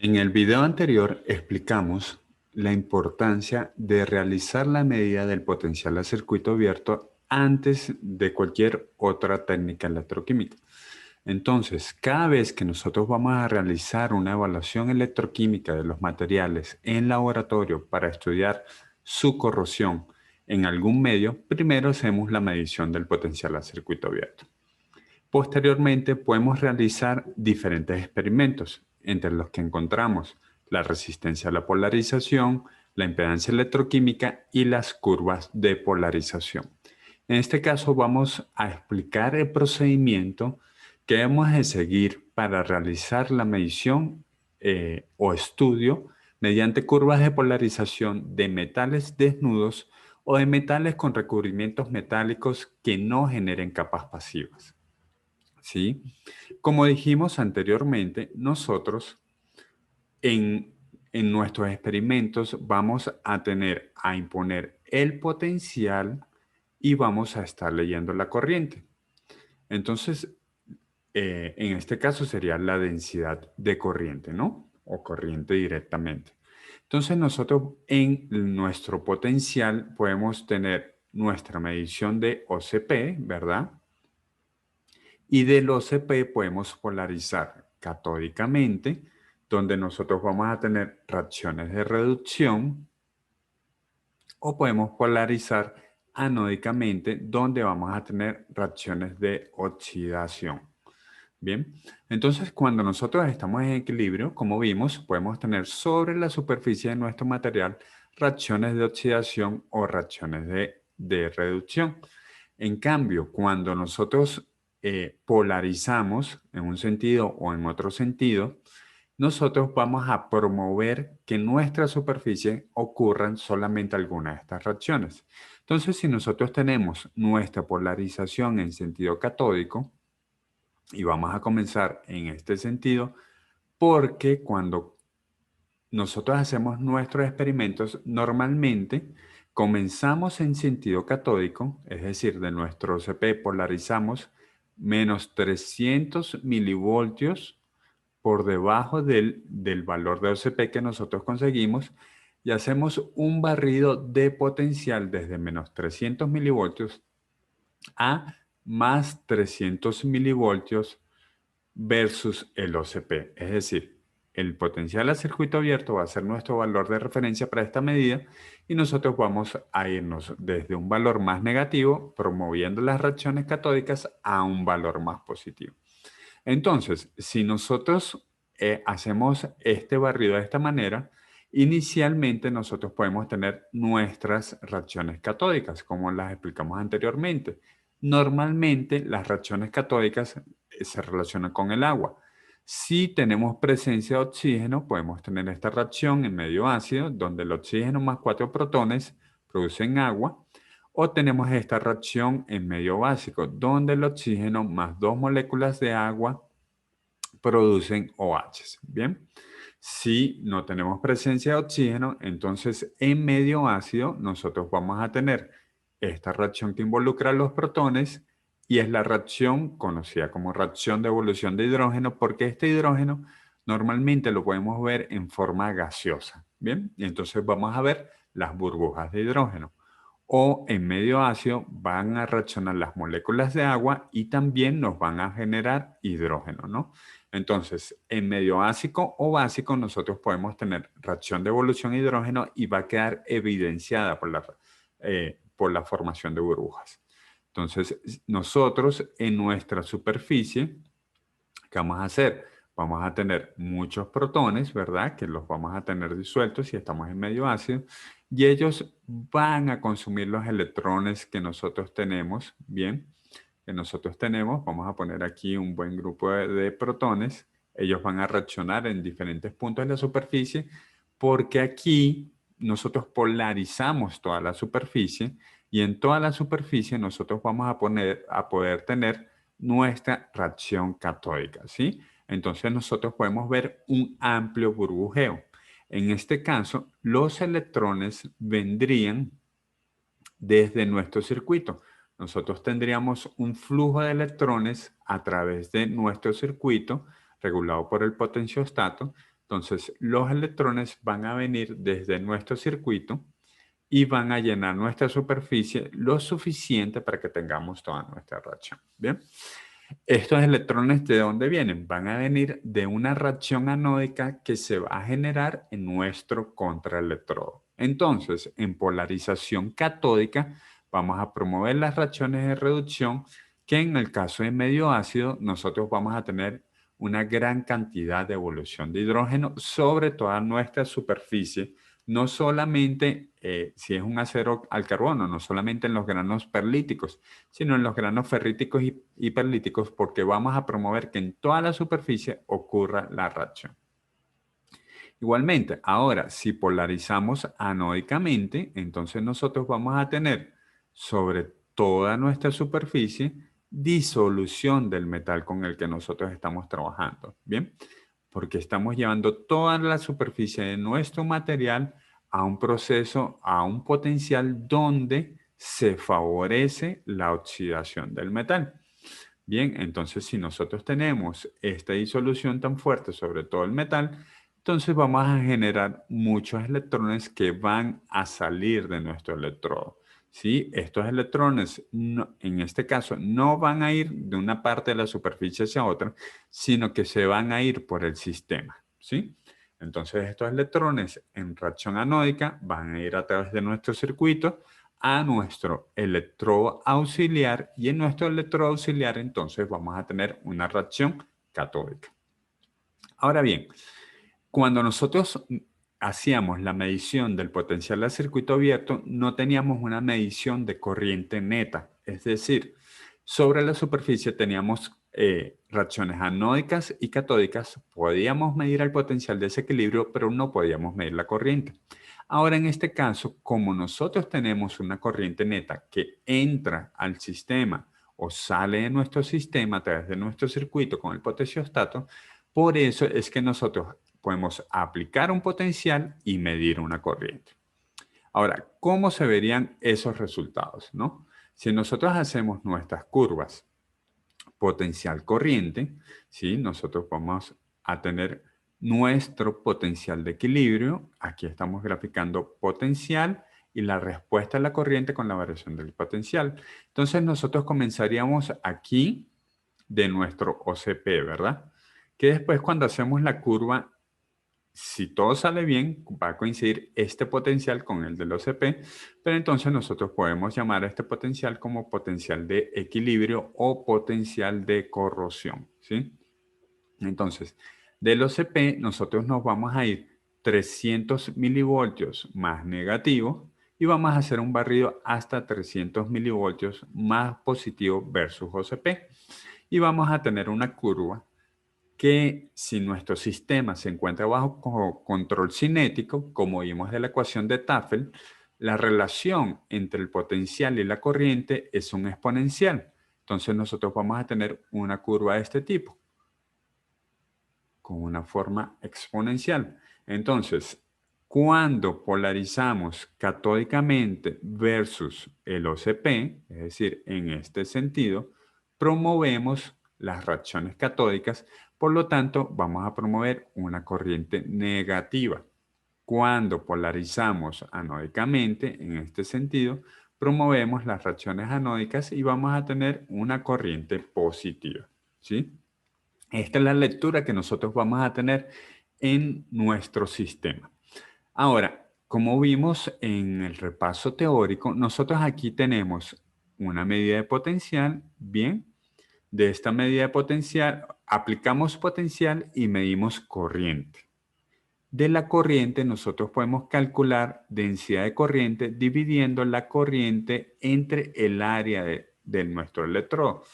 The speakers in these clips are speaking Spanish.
En el video anterior explicamos la importancia de realizar la medida del potencial a circuito abierto antes de cualquier otra técnica electroquímica. Entonces, cada vez que nosotros vamos a realizar una evaluación electroquímica de los materiales en laboratorio para estudiar su corrosión en algún medio, primero hacemos la medición del potencial a circuito abierto. Posteriormente, podemos realizar diferentes experimentos, entre los que encontramos la resistencia a la polarización, la impedancia electroquímica y las curvas de polarización. En este caso, vamos a explicar el procedimiento que debemos de seguir para realizar la medición o estudio mediante curvas de polarización de metales desnudos o de metales con recubrimientos metálicos que no generen capas pasivas. ¿Sí? Como dijimos anteriormente, nosotros en, en nuestros experimentos vamos a imponer el potencial y vamos a estar leyendo la corriente. Entonces, en este caso sería la densidad de corriente, ¿no? O corriente directamente. Entonces, nosotros en nuestro potencial podemos tener nuestra medición de OCP, ¿verdad? Y del OCP podemos polarizar catódicamente, donde nosotros vamos a tener reacciones de reducción, o podemos polarizar anódicamente, donde vamos a tener reacciones de oxidación. Bien, entonces cuando nosotros estamos en equilibrio, como vimos, podemos tener sobre la superficie de nuestro material reacciones de oxidación o reacciones de reducción. En cambio, cuando nosotros polarizamos en un sentido o en otro sentido, nosotros vamos a promover que en nuestra superficie ocurran solamente algunas de estas reacciones. Entonces, si nosotros tenemos nuestra polarización en sentido catódico, y vamos a comenzar en este sentido, porque cuando nosotros hacemos nuestros experimentos, normalmente comenzamos en sentido catódico, es decir, de nuestro OCP polarizamos menos 300 milivoltios por debajo del valor de OCP que nosotros conseguimos y hacemos un barrido de potencial desde menos 300 milivoltios a más 300 milivoltios versus el OCP. Es decir, el potencial a circuito abierto va a ser nuestro valor de referencia para esta medida y nosotros vamos a irnos desde un valor más negativo, promoviendo las reacciones catódicas, a un valor más positivo. Entonces, si nosotros hacemos este barrido de esta manera, inicialmente nosotros podemos tener nuestras reacciones catódicas, como las explicamos anteriormente. Normalmente las reacciones catódicas se relacionan con el agua. Si tenemos presencia de oxígeno, podemos tener esta reacción en medio ácido, donde el oxígeno más 4 protones producen agua, o tenemos esta reacción en medio básico, donde el oxígeno más 2 moléculas de agua producen OH. Bien, si no tenemos presencia de oxígeno, entonces en medio ácido nosotros vamos a tener esta reacción que involucra los protones y es la reacción conocida como reacción de evolución de hidrógeno, porque este hidrógeno normalmente lo podemos ver en forma gaseosa. Bien, y entonces vamos a ver las burbujas de hidrógeno. O en medio ácido van a reaccionar las moléculas de agua y también nos van a generar hidrógeno, ¿no? Entonces, en medio ácido o básico nosotros podemos tener reacción de evolución de hidrógeno y va a quedar evidenciada por la formación de burbujas. Entonces, nosotros en nuestra superficie, ¿qué vamos a hacer? Vamos a tener muchos protones, ¿verdad? Que los vamos a tener disueltos si estamos en medio ácido. Y ellos van a consumir los electrones que nosotros tenemos, ¿bien? Que nosotros tenemos. Vamos a poner aquí un buen grupo de protones. Ellos van a reaccionar en diferentes puntos de la superficie porque aquí nosotros polarizamos toda la superficie y en toda la superficie nosotros vamos a poder tener nuestra reacción catódica, ¿sí? Entonces nosotros podemos ver un amplio burbujeo. En este caso, los electrones vendrían desde nuestro circuito. Nosotros tendríamos un flujo de electrones a través de nuestro circuito regulado por el potenciostato. Entonces, los electrones van a venir desde nuestro circuito y van a llenar nuestra superficie lo suficiente para que tengamos toda nuestra reacción. ¿Bien? Estos electrones, ¿de dónde vienen? Van a venir de una reacción anódica que se va a generar en nuestro contraelectrodo. Entonces, en polarización catódica, vamos a promover las reacciones de reducción que en el caso de medio ácido, nosotros vamos a tener una gran cantidad de evolución de hidrógeno sobre toda nuestra superficie, no solamente si es un acero al carbono, no solamente en los granos perlíticos, sino en los granos ferríticos y perlíticos, porque vamos a promover que en toda la superficie ocurra la reacción. Igualmente, ahora, si polarizamos anódicamente, entonces nosotros vamos a tener sobre toda nuestra superficie disolución del metal con el que nosotros estamos trabajando. ¿Bien? Porque estamos llevando toda la superficie de nuestro material a un proceso, a un potencial donde se favorece la oxidación del metal. Bien, entonces si nosotros tenemos esta disolución tan fuerte sobre todo el metal, entonces vamos a generar muchos electrones que van a salir de nuestro electrodo. ¿Sí? Estos electrones, en este caso, no van a ir de una parte de la superficie hacia otra, sino que se van a ir por el sistema. ¿Sí? Entonces estos electrones en reacción anódica van a ir a través de nuestro circuito a nuestro electrodo auxiliar y en nuestro electrodo auxiliar entonces vamos a tener una reacción catódica. Ahora bien, cuando nosotros hacíamos la medición del potencial al circuito abierto, no teníamos una medición de corriente neta, es decir, sobre la superficie teníamos reacciones anódicas y catódicas, podíamos medir el potencial de desequilibrio, pero no podíamos medir la corriente. Ahora, en este caso, como nosotros tenemos una corriente neta que entra al sistema o sale de nuestro sistema a través de nuestro circuito con el potenciostato, por eso es que nosotros podemos aplicar un potencial y medir una corriente. Ahora, ¿cómo se verían esos resultados, no? Si nosotros hacemos nuestras curvas potencial corriente, ¿sí? Nosotros vamos a tener nuestro potencial de equilibrio. Aquí estamos graficando potencial y la respuesta a la corriente con la variación del potencial. Entonces nosotros comenzaríamos aquí de nuestro OCP, ¿verdad? Que después cuando hacemos la curva, si todo sale bien, va a coincidir este potencial con el del OCP, pero entonces nosotros podemos llamar a este potencial como potencial de equilibrio o potencial de corrosión, ¿sí? Entonces, del OCP nosotros nos vamos a ir 300 milivoltios más negativo y vamos a hacer un barrido hasta 300 milivoltios más positivo versus OCP. Y vamos a tener una curva que si nuestro sistema se encuentra bajo control cinético, como vimos de la ecuación de Tafel, la relación entre el potencial y la corriente es un exponencial. Entonces nosotros vamos a tener una curva de este tipo, con una forma exponencial. Entonces, cuando polarizamos catódicamente versus el OCP, es decir, en este sentido, promovemos las reacciones catódicas, por lo tanto, vamos a promover una corriente negativa. Cuando polarizamos anódicamente, en este sentido, promovemos las reacciones anódicas y vamos a tener una corriente positiva. ¿Sí? Esta es la lectura que nosotros vamos a tener en nuestro sistema. Ahora, como vimos en el repaso teórico, nosotros aquí tenemos una medida de potencial, bien. De esta medida de potencial, aplicamos potencial y medimos corriente. De la corriente, nosotros podemos calcular densidad de corriente dividiendo la corriente entre el área de nuestro electrodo.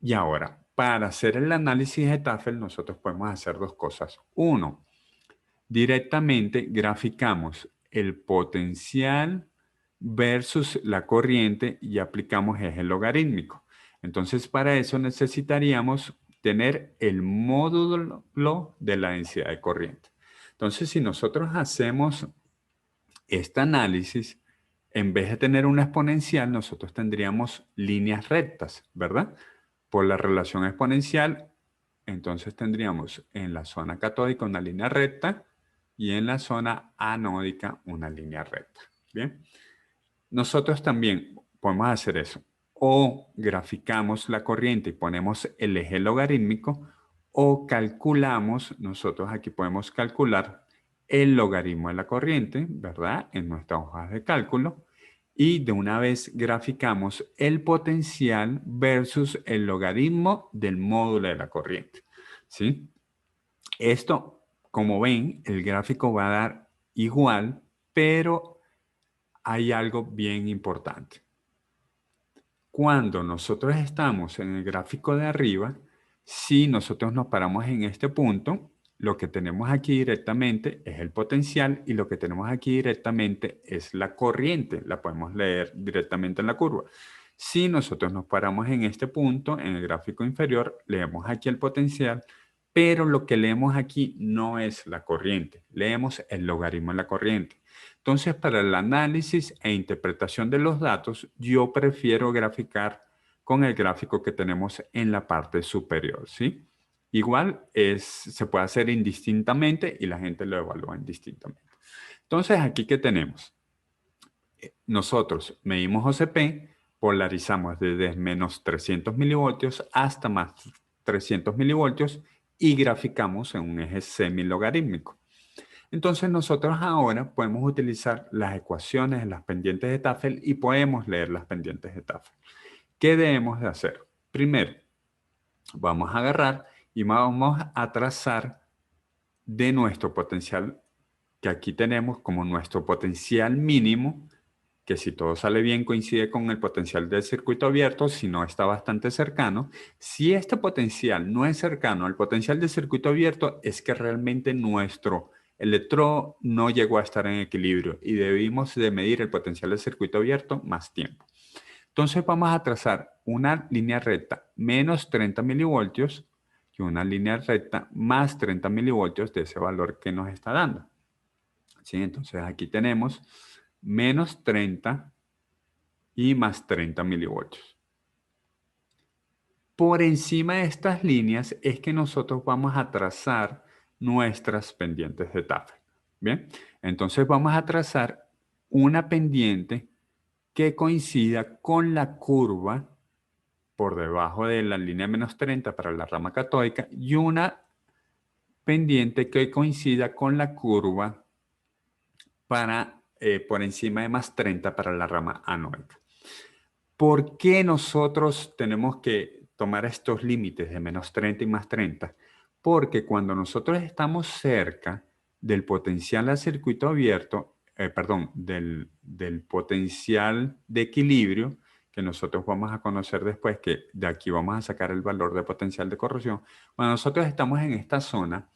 Y ahora, para hacer el análisis de Tafel, nosotros podemos hacer dos cosas. Uno, directamente graficamos el potencial versus la corriente y aplicamos eje logarítmico. Entonces, para eso necesitaríamos tener el módulo de la densidad de corriente. Entonces, si nosotros hacemos este análisis, en vez de tener una exponencial, nosotros tendríamos líneas rectas, ¿verdad? Por la relación exponencial, entonces tendríamos en la zona catódica una línea recta y en la zona anódica una línea recta. Bien, nosotros también podemos hacer eso. O graficamos la corriente y ponemos el eje logarítmico, o calculamos, nosotros aquí podemos calcular el logaritmo de la corriente, ¿verdad? En nuestras hojas de cálculo. Y de una vez graficamos el potencial versus el logaritmo del módulo de la corriente, ¿sí? Esto, como ven, el gráfico va a dar igual, pero hay algo bien importante. Cuando nosotros estamos en el gráfico de arriba, si nosotros nos paramos en este punto, lo que tenemos aquí directamente es el potencial y lo que tenemos aquí directamente es la corriente. La podemos leer directamente en la curva. Si nosotros nos paramos en este punto, en el gráfico inferior, leemos aquí el potencial, pero lo que leemos aquí no es la corriente. Leemos el logaritmo de la corriente. Entonces, para el análisis e interpretación de los datos, yo prefiero graficar con el gráfico que tenemos en la parte superior, ¿sí? Igual se puede hacer indistintamente y la gente lo evalúa indistintamente. Entonces, aquí, ¿qué tenemos? Nosotros medimos OCP, polarizamos desde menos 300 milivoltios hasta más 300 milivoltios y graficamos en un eje semilogarítmico. Entonces nosotros ahora podemos utilizar las ecuaciones de las pendientes de Tafel y podemos leer las pendientes de Tafel. ¿Qué debemos de hacer? Primero, vamos a agarrar y vamos a trazar de nuestro potencial, que aquí tenemos como nuestro potencial mínimo, que si todo sale bien coincide con el potencial del circuito abierto, si no está bastante cercano. Si este potencial no es cercano al potencial del circuito abierto, es que realmente nuestro electrodo no llegó a estar en equilibrio y debimos de medir el potencial del circuito abierto más tiempo. Entonces vamos a trazar una línea recta menos 30 milivoltios y una línea recta más 30 milivoltios de ese valor que nos está dando. ¿Sí? Entonces aquí tenemos menos 30 y más 30 milivoltios. Por encima de estas líneas es que nosotros vamos a trazar nuestras pendientes de Tafel. Bien, entonces vamos a trazar una pendiente que coincida con la curva por debajo de la línea menos 30 para la rama catódica y una pendiente que coincida con la curva por encima de más 30 para la rama anódica. ¿Por qué nosotros tenemos que tomar estos límites de menos 30 y más 30? Porque cuando nosotros estamos cerca del potencial al circuito abierto, del potencial de equilibrio, que nosotros vamos a conocer después, que de aquí vamos a sacar el valor de potencial de corrosión. Cuando nosotros estamos en esta zona,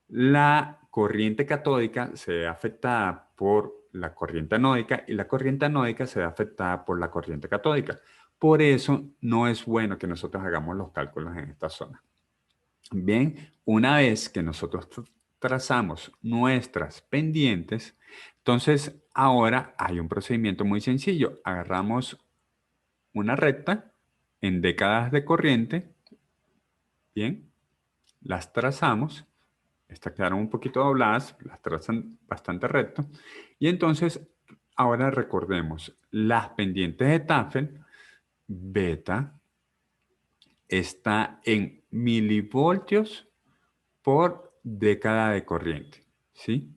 la corriente catódica se ve afectada por la corriente anódica y la corriente anódica se ve afectada por la corriente catódica. Por eso no es bueno que nosotros hagamos los cálculos en esta zona. Bien, una vez que nosotros trazamos nuestras pendientes, entonces ahora hay un procedimiento muy sencillo. Agarramos una recta en décadas de corriente, bien, las trazamos. Estas quedaron un poquito dobladas, las trazan bastante recto. Y entonces, ahora recordemos, las pendientes de Tafel, beta, está en milivoltios por década de corriente, ¿sí?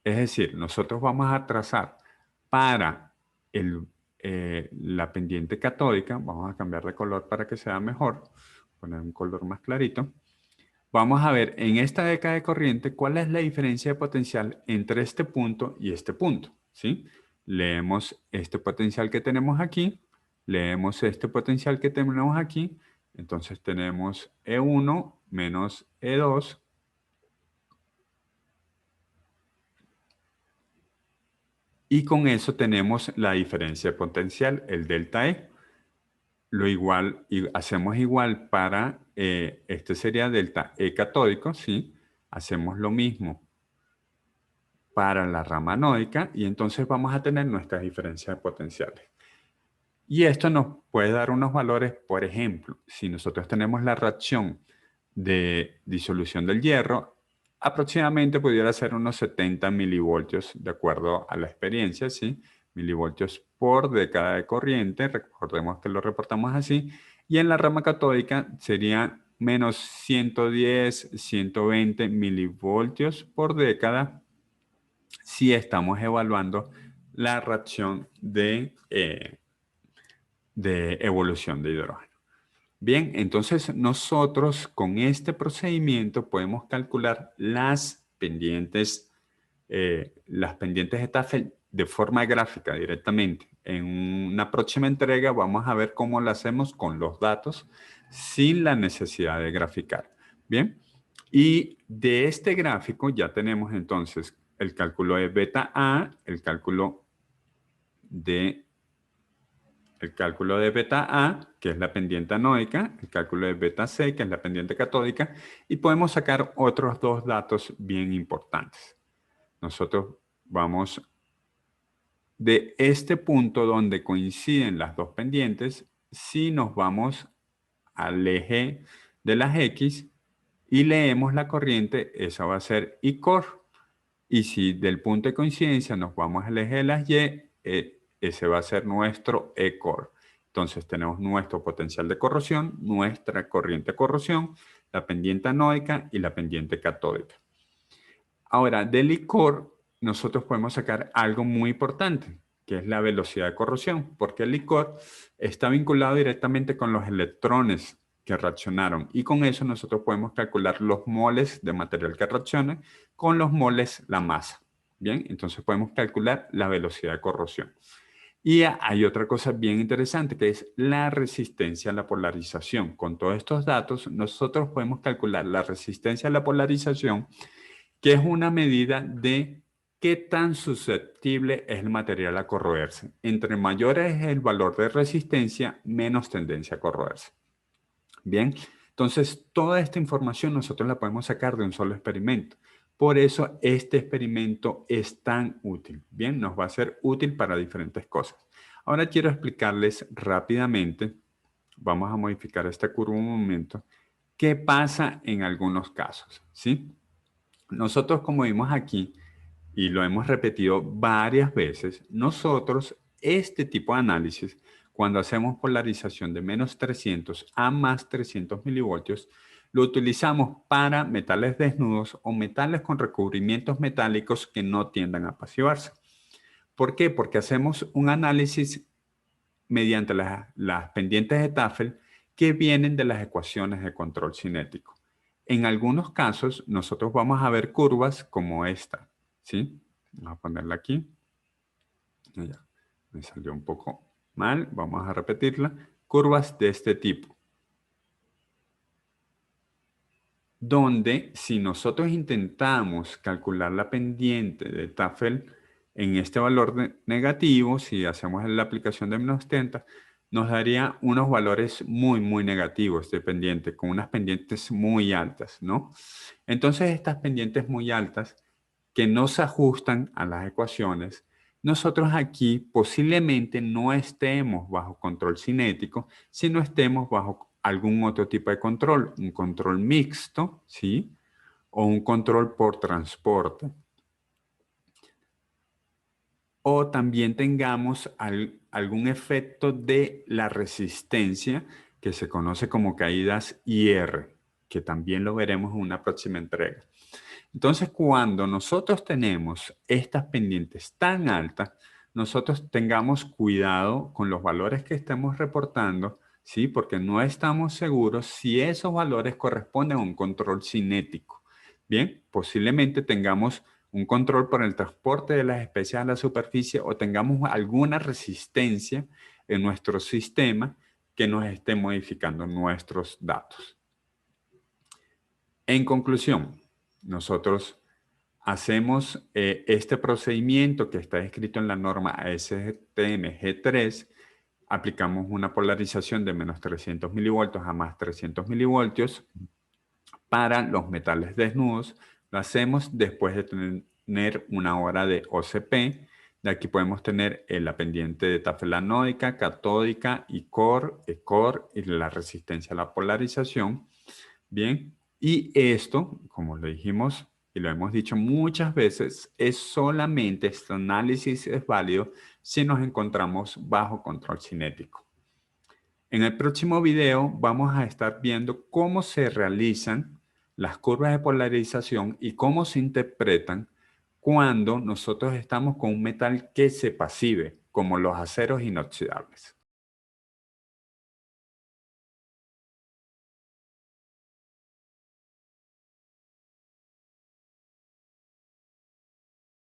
Es decir, nosotros vamos a trazar para la pendiente catódica, vamos a cambiar de color para que sea mejor, poner un color más clarito. Vamos a ver en esta década de corriente cuál es la diferencia de potencial entre este punto y este punto, ¿sí? Leemos este potencial que tenemos aquí, leemos este potencial que tenemos aquí, entonces tenemos E1 menos E2 y con eso tenemos la diferencia de potencial, el delta E. Lo igual, y hacemos igual para, este sería delta E catódico, ¿sí? Hacemos lo mismo para la rama anódica y entonces vamos a tener nuestras diferencias de potenciales. Y esto nos puede dar unos valores, por ejemplo, si nosotros tenemos la reacción de disolución del hierro, aproximadamente pudiera ser unos 70 milivoltios de acuerdo a la experiencia, ¿sí? Milivoltios por década de corriente, recordemos que lo reportamos así, y en la rama catódica sería menos 110, 120 milivoltios por década si estamos evaluando la reacción de evolución de hidrógeno. Bien, entonces nosotros con este procedimiento podemos calcular las pendientes de Tafel de forma gráfica directamente. En una próxima entrega vamos a ver cómo lo hacemos con los datos sin la necesidad de graficar. Bien, y de este gráfico ya tenemos entonces el cálculo de beta A, el cálculo de beta A, que es la pendiente anoica, el cálculo de beta C, que es la pendiente catódica, y podemos sacar otros dos datos bien importantes. Nosotros vamos de este punto donde coinciden las dos pendientes, si nos vamos al eje de las X y leemos la corriente, esa va a ser I-core. Y si del punto de coincidencia nos vamos al eje de las Y, ese va a ser nuestro E-core. Entonces tenemos nuestro potencial de corrosión, nuestra corriente de corrosión, la pendiente anoica y la pendiente catódica. Ahora, del I-core nosotros podemos sacar algo muy importante, que es la velocidad de corrosión, porque el I-core está vinculado directamente con los electrones que reaccionaron y con eso nosotros podemos calcular los moles de material que reacciona con los moles la masa. Bien, entonces podemos calcular la velocidad de corrosión. Y hay otra cosa bien interesante que es la resistencia a la polarización. Con todos estos datos nosotros podemos calcular la resistencia a la polarización, que es una medida de qué tan susceptible es el material a corroerse. Entre mayor es el valor de resistencia, menos tendencia a corroerse. Bien, entonces toda esta información nosotros la podemos sacar de un solo experimento. Por eso este experimento es tan útil. Bien, nos va a ser útil para diferentes cosas. Ahora quiero explicarles rápidamente, vamos a modificar esta curva un momento, qué pasa en algunos casos, ¿sí? Nosotros, como vimos aquí, y lo hemos repetido varias veces, nosotros este tipo de análisis, cuando hacemos polarización de menos 300 a más 300 milivoltios, lo utilizamos para metales desnudos o metales con recubrimientos metálicos que no tiendan a pasivarse. ¿Por qué? Porque hacemos un análisis mediante las pendientes de Tafel que vienen de las ecuaciones de control cinético. En algunos casos, nosotros vamos a ver curvas como esta, ¿sí? Vamos a ponerla aquí. Ya, me salió un poco mal. Vamos a repetirla. Curvas de este tipo. Donde si nosotros intentamos calcular la pendiente de Tafel en este valor negativo, si hacemos la aplicación de menos 70, nos daría unos valores muy, muy negativos de pendiente, con unas pendientes muy altas, ¿no? Entonces estas pendientes muy altas que no se ajustan a las ecuaciones, nosotros aquí posiblemente no estemos bajo control cinético, sino estemos bajo algún otro tipo de control, un control mixto, ¿sí? O un control por transporte. O también tengamos algún efecto de la resistencia que se conoce como caídas IR, que también lo veremos en una próxima entrega. Entonces, cuando nosotros tenemos estas pendientes tan altas, nosotros tengamos cuidado con los valores que estemos reportando, ¿sí? Porque no estamos seguros si esos valores corresponden a un control cinético. Bien, posiblemente tengamos un control por el transporte de las especies a la superficie o tengamos alguna resistencia en nuestro sistema que nos esté modificando nuestros datos. En conclusión, nosotros hacemos este procedimiento que está escrito en la norma ASTM G3, aplicamos una polarización de menos 300 milivoltios a más 300 milivoltios para los metales desnudos. Lo hacemos después de tener una hora de OCP. De aquí podemos tener la pendiente de Tafel anoica, catódica, I-core, E-core y la resistencia a la polarización. Bien, Y esto, como lo dijimos y lo hemos dicho muchas veces, este análisis es válido si nos encontramos bajo control cinético. En el próximo video vamos a estar viendo cómo se realizan las curvas de polarización y cómo se interpretan cuando nosotros estamos con un metal que se pasive, como los aceros inoxidables.